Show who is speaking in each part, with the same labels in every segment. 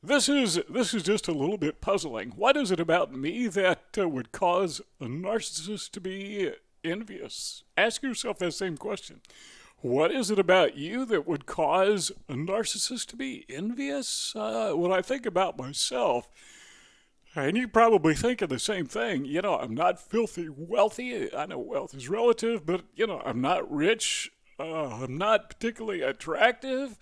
Speaker 1: This is just a little bit puzzling. What is it about me that would cause a narcissist to be envious? Ask yourself that same question. What is it about you that would cause a narcissist to be envious? When I think about myself, and you probably think of the same thing, I'm not filthy wealthy. I know wealth is relative, but, I'm not rich. I'm not particularly attractive.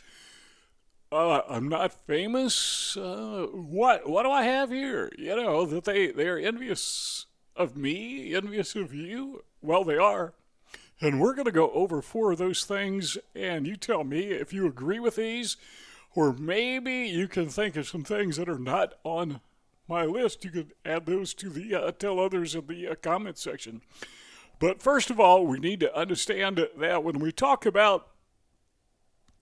Speaker 1: I'm not famous. What do I have here? That they're envious of me, envious of you. Well, they are. And we're going to go over four of those things, and you tell me if you agree with these, or maybe you can think of some things that are not on my list. You could add those to the tell others in the comment section. But first of all, we need to understand that when we talk about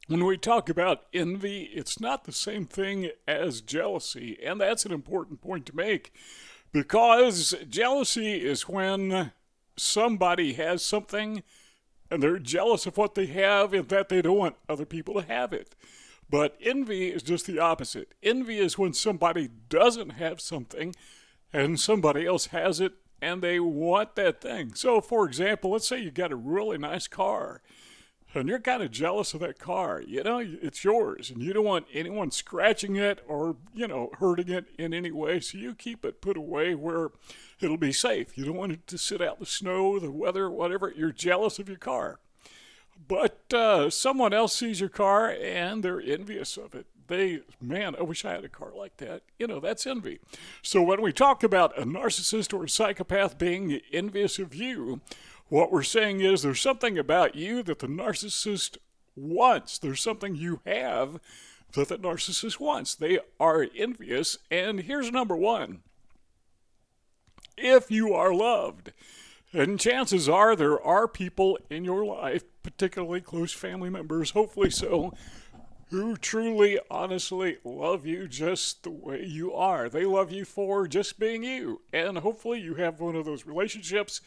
Speaker 1: envy, it's not the same thing as jealousy, and that's an important point to make, because jealousy is when somebody has something and they're jealous of what they have and that they don't want other people to have it. But envy is just the opposite. Envy is when somebody doesn't have something and somebody else has it and they want that thing. So, for example, let's say you got a really nice car and you're kind of jealous of that car. It's yours, and you don't want anyone scratching it or, hurting it in any way, so you keep it put away where it'll be safe. You don't want it to sit out in the snow, the weather, whatever. You're jealous of your car. But someone else sees your car, and they're envious of it. Man, I wish I had a car like that. That's envy. So when we talk about a narcissist or a psychopath being envious of you, what we're saying is there's something about you that the narcissist wants. There's something you have that the narcissist wants. They are envious. And here's number one. If you are loved, and chances are there are people in your life, particularly close family members, hopefully so, who truly, honestly love you just the way you are. They love you for just being you. And hopefully you have one of those relationships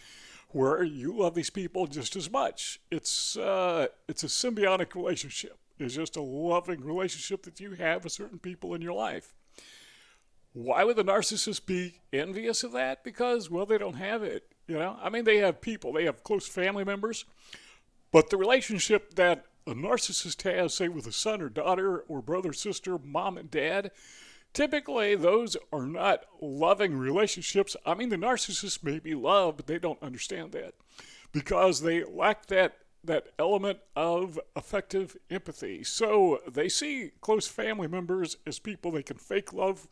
Speaker 1: where you love these people just as much. It's a symbiotic relationship. It's just a loving relationship that you have with certain people in your life. Why would the narcissist be envious of that? Because, well, they don't have it. They have people. They have close family members. But the relationship that a narcissist has, say, with a son or daughter or brother, sister, mom and dad, typically, those are not loving relationships. The narcissist may be loved, but they don't understand that because they lack that element of affective empathy. So they see close family members as people they can fake love.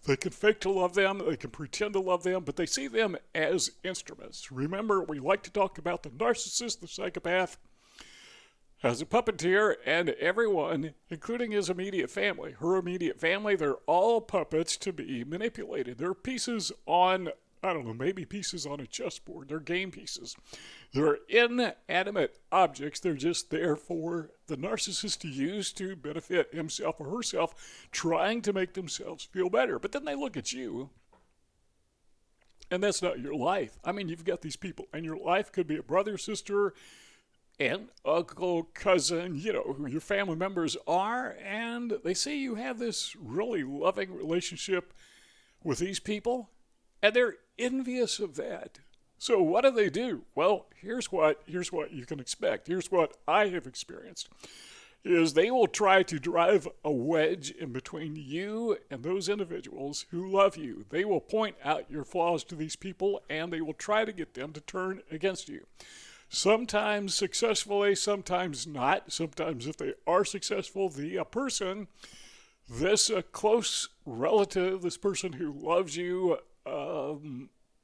Speaker 1: They can fake to love them. They can pretend to love them, but they see them as instruments. Remember, we like to talk about the narcissist, the psychopath, as a puppeteer, and everyone, including his immediate family, her immediate family, they're all puppets to be manipulated. They're pieces on, maybe pieces on a chessboard. They're game pieces. They're inanimate objects. They're just there for the narcissist to use to benefit himself or herself, trying to make themselves feel better. But then they look at you, and that's not your life. You've got these people, and your life could be a brother, sister, aunt, uncle, cousin, who your family members are, and they see you have this really loving relationship with these people, and they're envious of that. So what do? Well, here's what you can expect. Here's what I have experienced, is they will try to drive a wedge in between you and those individuals who love you. They will point out your flaws to these people, and they will try to get them to turn against you. Sometimes successfully, sometimes not. Sometimes if they are successful, the person, this close relative, this person who loves you,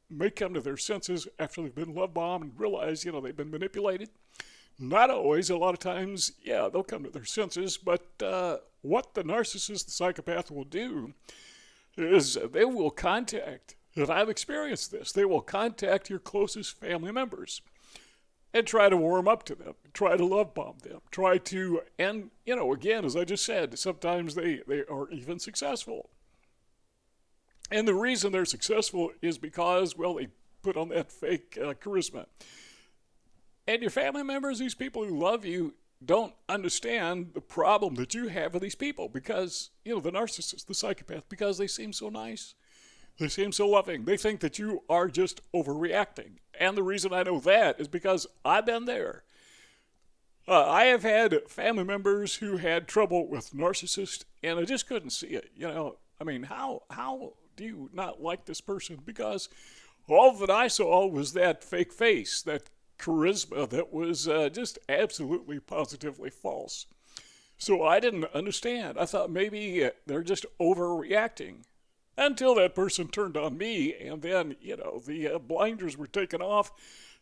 Speaker 1: may come to their senses after they've been love bombed and realize, they've been manipulated. Not always. A lot of times, they'll come to their senses. But what the narcissist, the psychopath will do is they will contact, and I've experienced this, they will contact your closest family members and try to warm up to them, try to love bomb them, and again, as I just said, sometimes they are even successful. And the reason they're successful is because, well, they put on that fake charisma. And your family members, these people who love you, don't understand the problem that you have with these people because, the narcissist, the psychopath, because they seem so nice. They seem so loving. They think that you are just overreacting. And the reason I know that is because I've been there. I have had family members who had trouble with narcissists, and I just couldn't see it. How do you not like this person? Because all that I saw was that fake face, that charisma that was just absolutely positively false. So I didn't understand. I thought maybe they're just overreacting until that person turned on me, and then, the blinders were taken off,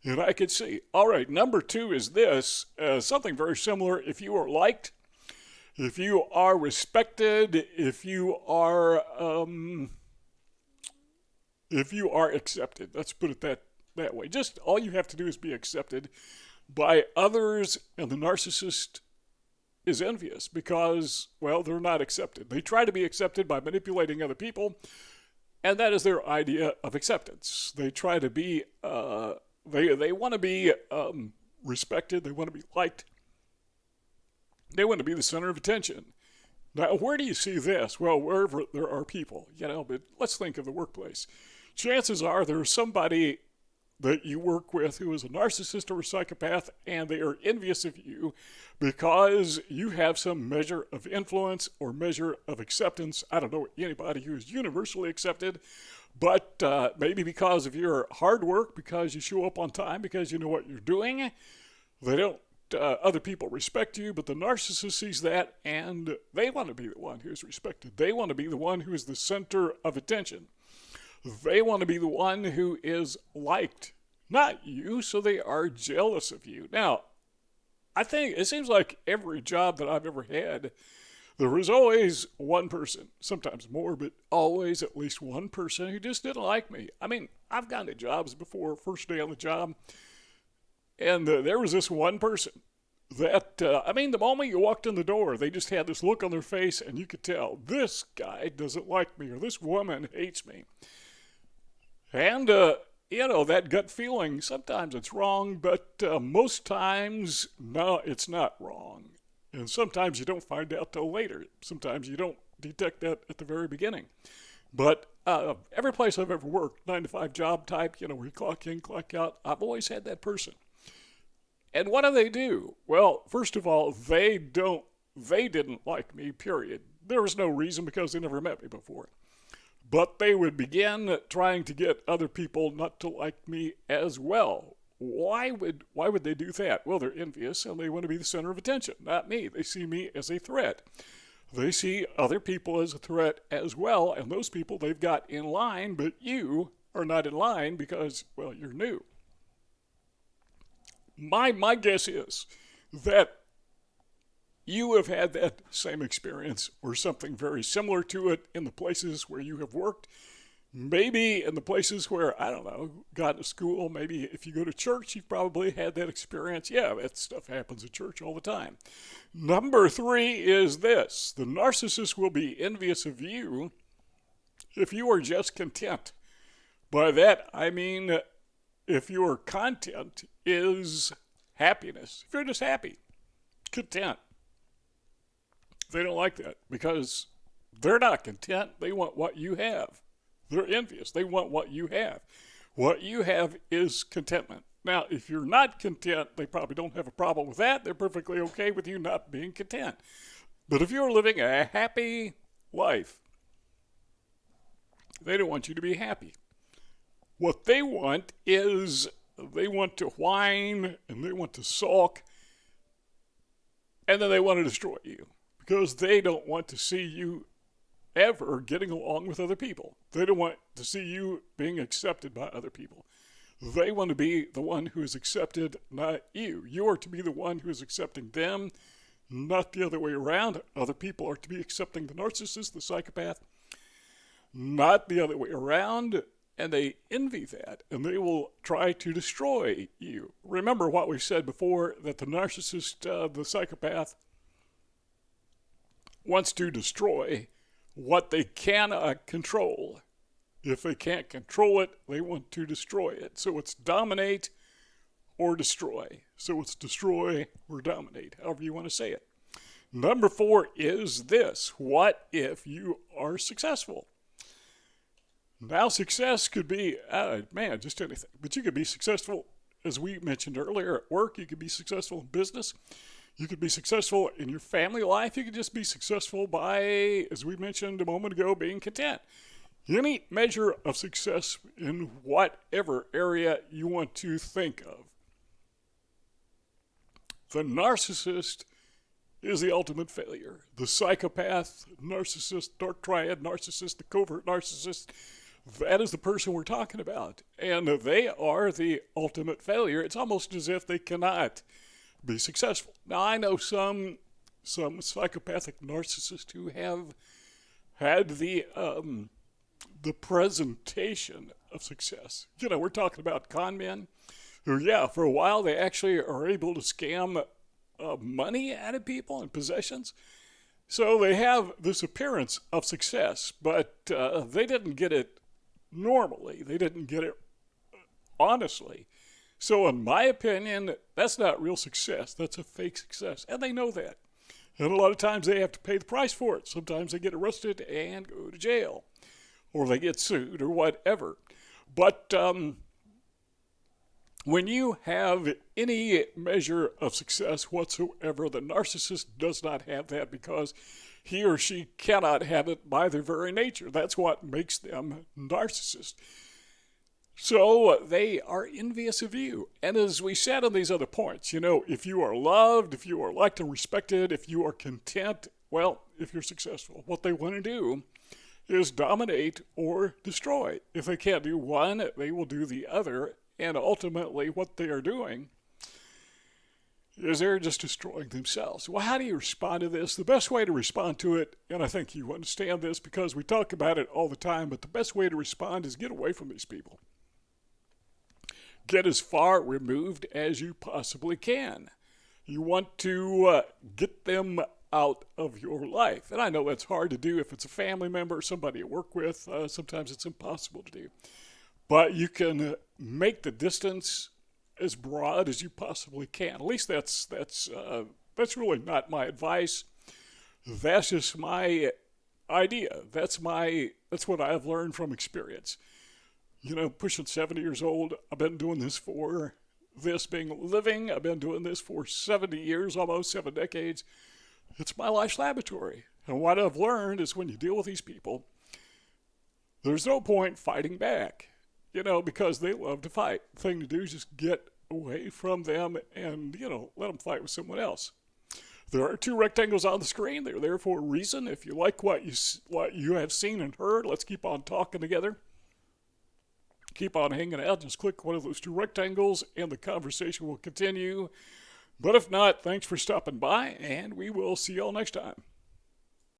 Speaker 1: and I could see. All right, number 2 is this, something very similar. If you are liked, if you are respected, if you are accepted, let's put it that way. Just all you have to do is be accepted by others, and the narcissist is envious because, well, they're not accepted. They try to be accepted by manipulating other people, and that is their idea of acceptance. They try to be, they want to be respected. They want to be liked. They want to be the center of attention. Now, where do you see this? Well, wherever there are people, but let's think of the workplace. Chances are there's somebody that you work with who is a narcissist or a psychopath, and they are envious of you because you have some measure of influence or measure of acceptance. I don't know anybody who is universally accepted, but maybe because of your hard work, because you show up on time, because you know what you're doing, they don't. Other people respect you, but the narcissist sees that, and they want to be the one who is respected. They want to be the one who is the center of attention. They want to be the one who is liked, not you, so they are jealous of you. Now, I think it seems like every job that I've ever had, there was always one person, sometimes more, but always at least one person who just didn't like me. I've gone to jobs before, first day on the job, and there was this one person that, the moment you walked in the door, they just had this look on their face, and you could tell, this guy doesn't like me, or this woman hates me. And, that gut feeling, sometimes it's wrong, but most times, no, it's not wrong. And sometimes you don't find out till later. Sometimes you don't detect that at the very beginning. But every place I've ever worked, 9-to-5 job type, where you clock in, clock out, I've always had that person. And what do? Well, first of all, they didn't like me, period. There was no reason because they never met me before. But they would begin trying to get other people not to like me as well. Why would they do that? Well, they're envious and they want to be the center of attention, not me. They see me as a threat. They see other people as a threat as well, and those people they've got in line, but you are not in line because, well, you're new. My guess is that you have had that same experience or something very similar to it in the places where you have worked. Maybe in the places where, I don't know, got to school. Maybe if you go to church, you've probably had that experience. Yeah, that stuff happens at church all the time. Number 3 is this. The narcissist will be envious of you if you are just content. By that, I mean if your content is happiness. If you're just happy, content. They don't like that because they're not content. They want what you have. They're envious. They want what you have. What you have is contentment. Now, if you're not content, they probably don't have a problem with that. They're perfectly okay with you not being content. But if you're living a happy life, they don't want you to be happy. What they want is they want to whine and they want to sulk, and then they want to destroy you. Because they don't want to see you ever getting along with other people. They don't want to see you being accepted by other people. They want to be the one who is accepted, not you. You are to be the one who is accepting them, not the other way around. Other people are to be accepting the narcissist, the psychopath, not the other way around. And they envy that, and they will try to destroy you. Remember what we said before, that the narcissist, the psychopath, wants to destroy what they cannot control. If they can't control it, they want to destroy it. So it's dominate or destroy. So it's destroy or dominate, however you want to say it. Number 4 is this: what if you are successful? Now, success could be, just anything. But you could be successful, as we mentioned earlier, at work. You could be successful in business. You could be successful in your family life. You could just be successful by, as we mentioned a moment ago, being content. Any measure of success in whatever area you want to think of. The narcissist is the ultimate failure. The psychopath, narcissist, dark triad narcissist, the covert narcissist, that is the person we're talking about. And they are the ultimate failure. It's almost as if they cannot be successful. Now, I know some psychopathic narcissists who have had the presentation of success. We're talking about con men who, for a while they actually are able to scam money out of people and possessions. So they have this appearance of success, but they didn't get it normally. They didn't get it honestly. So in my opinion, that's not real success. That's a fake success. And they know that. And a lot of times they have to pay the price for it. Sometimes they get arrested and go to jail, or they get sued or whatever. But when you have any measure of success whatsoever, the narcissist does not have that because he or she cannot have it by their very nature. That's what makes them narcissists. So they are envious of you. And as we said on these other points, if you are loved, if you are liked and respected, if you are content, if you're successful, what they want to do is dominate or destroy. If they can't do one, they will do the other. And ultimately, what they are doing is they're just destroying themselves. Well, how do you respond to this? The best way to respond to it, and I think you understand this because we talk about it all the time, but the best way to respond is get away from these people. Get as far removed as you possibly can. You want to get them out of your life. And I know that's hard to do if it's a family member or somebody you work with. Sometimes it's impossible to do. But you can make the distance as broad as you possibly can. At least that's really not my advice. That's just my idea. That's what I've learned from experience. Pushing 70 years old, I've been doing this being a living. I've been doing this for 70 years, almost 7 decades. It's my life's laboratory. And what I've learned is when you deal with these people, there's no point fighting back. Because they love to fight. The thing to do is just get away from them and, let them fight with someone else. There are 2 rectangles on the screen. They're there for a reason. If you like what you have seen and heard, let's keep on talking together. Keep on hanging out. Just click one of those 2 rectangles and the conversation will continue. But if not, thanks for stopping by, and we will see y'all next time.